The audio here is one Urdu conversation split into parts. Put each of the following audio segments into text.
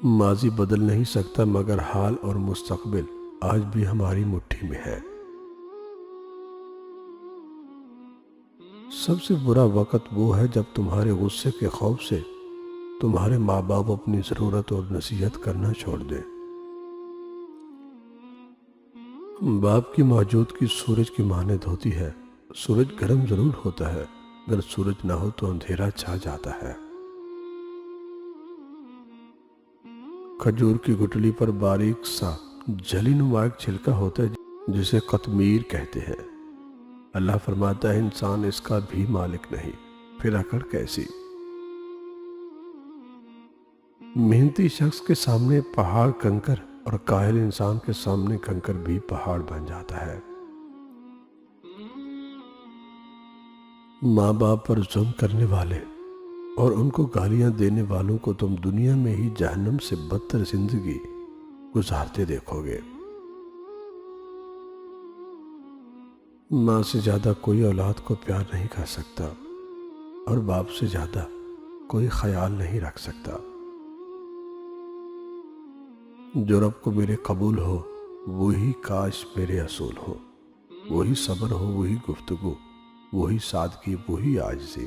ماضی بدل نہیں سکتا مگر حال اور مستقبل آج بھی ہماری مٹھی میں ہے۔ سب سے برا وقت وہ ہے جب تمہارے غصے کے خوف سے تمہارے ماں باپ اپنی ضرورت اور نصیحت کرنا چھوڑ دیں۔ باپ کی موجودگی سورج کی مانند ہوتی ہے۔ سورج گرم ضرور ہوتا ہے، اگر سورج نہ ہو تو اندھیرا چھا جاتا ہے۔ کھجور کی گٹلی پر باریک سا جلی نما ایک چھلکا ہوتا ہے جسے قطمیر کہتے ہیں۔ اللہ فرماتا ہے انسان اس کا بھی مالک نہیں، پھر اکڑ کیسی؟ محنتی شخص کے سامنے پہاڑ کنکر اور کاہل انسان کے سامنے کنکر بھی پہاڑ بن جاتا ہے۔ ماں باپ پر ظلم کرنے والے اور ان کو گالیاں دینے والوں کو تم دنیا میں ہی جہنم سے بدتر زندگی گزارتے دیکھو گے۔ ماں سے زیادہ کوئی اولاد کو پیار نہیں کر سکتا اور باپ سے زیادہ کوئی خیال نہیں رکھ سکتا۔ جو رب کو میرے قبول ہو وہی کاش میرے اصول ہو، وہی صبر ہو، وہی گفتگو، وہی سادگی، وہی عاجزی۔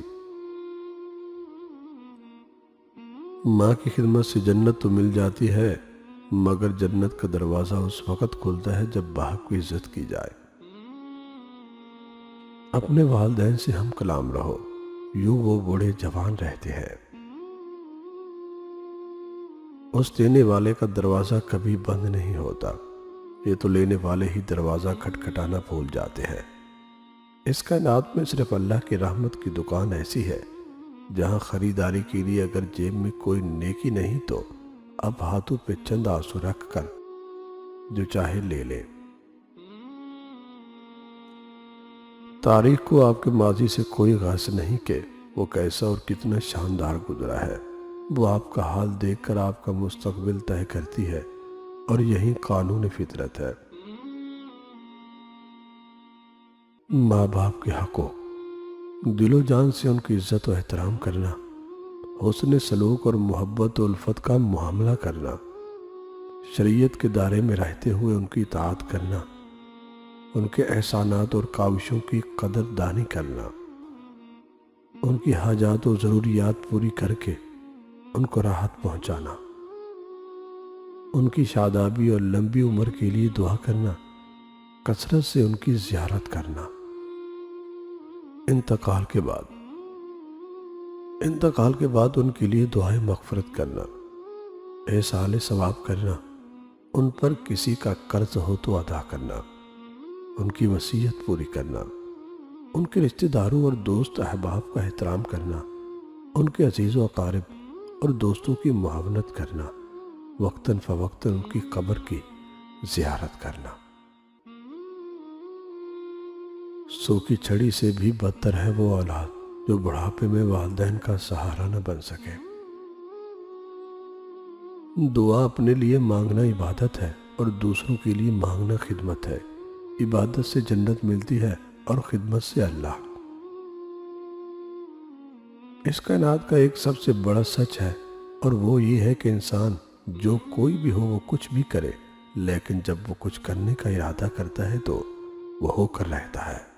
ماں کی خدمت سے جنت تو مل جاتی ہے مگر جنت کا دروازہ اس وقت کھلتا ہے جب باپ کی عزت کی جائے۔ اپنے والدین سے ہم کلام رہو، یوں وہ بوڑھے جوان رہتے ہیں۔ اس دینے والے کا دروازہ کبھی بند نہیں ہوتا، یہ تو لینے والے ہی دروازہ کھٹکھٹانا بھول جاتے ہیں۔ اس کائنات میں صرف اللہ کی رحمت کی دکان ایسی ہے جہاں خریداری کے لیے اگر جیب میں کوئی نیکی نہیں تو اب ہاتھوں پہ چند آنسو رکھ کر جو چاہے لے لے۔ تاریخ کو آپ کے ماضی سے کوئی غرض نہیں کہ وہ کیسا اور کتنا شاندار گزرا ہے، وہ آپ کا حال دیکھ کر آپ کا مستقبل طے کرتی ہے اور یہی قانون فطرت ہے۔ ماں باپ کے حقوق، دل و جان سے ان کی عزت و احترام کرنا، حسن سلوک اور محبت و الفت کا معاملہ کرنا، شریعت کے دائرے میں رہتے ہوئے ان کی اطاعت کرنا، ان کے احسانات اور کاوشوں کی قدر دانی کرنا، ان کی حاجات و ضروریات پوری کر کے ان کو راحت پہنچانا، ان کی شادابی اور لمبی عمر کے لیے دعا کرنا، کثرت سے ان کی زیارت کرنا، انتقال کے بعد ان کے لیے دعائیں مغفرت کرنا، احسان ثواب کرنا، ان پر کسی کا قرض ہو تو ادا کرنا، ان کی وصیت پوری کرنا، ان کے رشتہ داروں اور دوست احباب کا احترام کرنا، ان کے عزیز و اقارب اور دوستوں کی معاونت کرنا، وقتاً فوقتاً ان کی قبر کی زیارت کرنا۔ سوکھی چھڑی سے بھی بدتر ہے وہ اولاد جو بڑھاپے میں والدین کا سہارا نہ بن سکے۔ دعا اپنے لیے مانگنا عبادت ہے اور دوسروں کے لیے مانگنا خدمت ہے۔ عبادت سے جنت ملتی ہے اور خدمت سے اللہ۔ اس کائنات کا ایک سب سے بڑا سچ ہے اور وہ یہ ہے کہ انسان جو کوئی بھی ہو وہ کچھ بھی کرے، لیکن جب وہ کچھ کرنے کا ارادہ کرتا ہے تو وہ ہو کر رہتا ہے۔